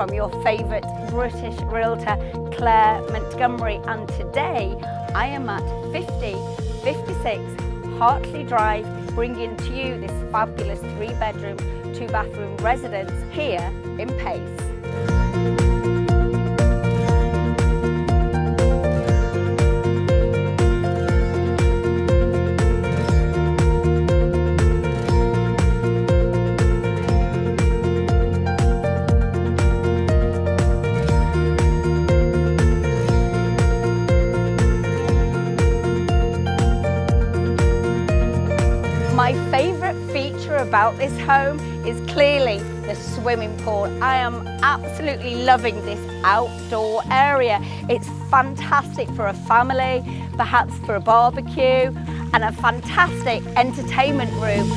from your favourite British realtor, Claire Montgomery, and today I am at 5056 Hartley Drive, bringing to you this fabulous 3-bedroom, 2-bathroom residence here in Pace. My favourite feature about this home is clearly the swimming pool. I am absolutely loving this outdoor area. It's fantastic for a family, perhaps for a barbecue, and a fantastic entertainment room.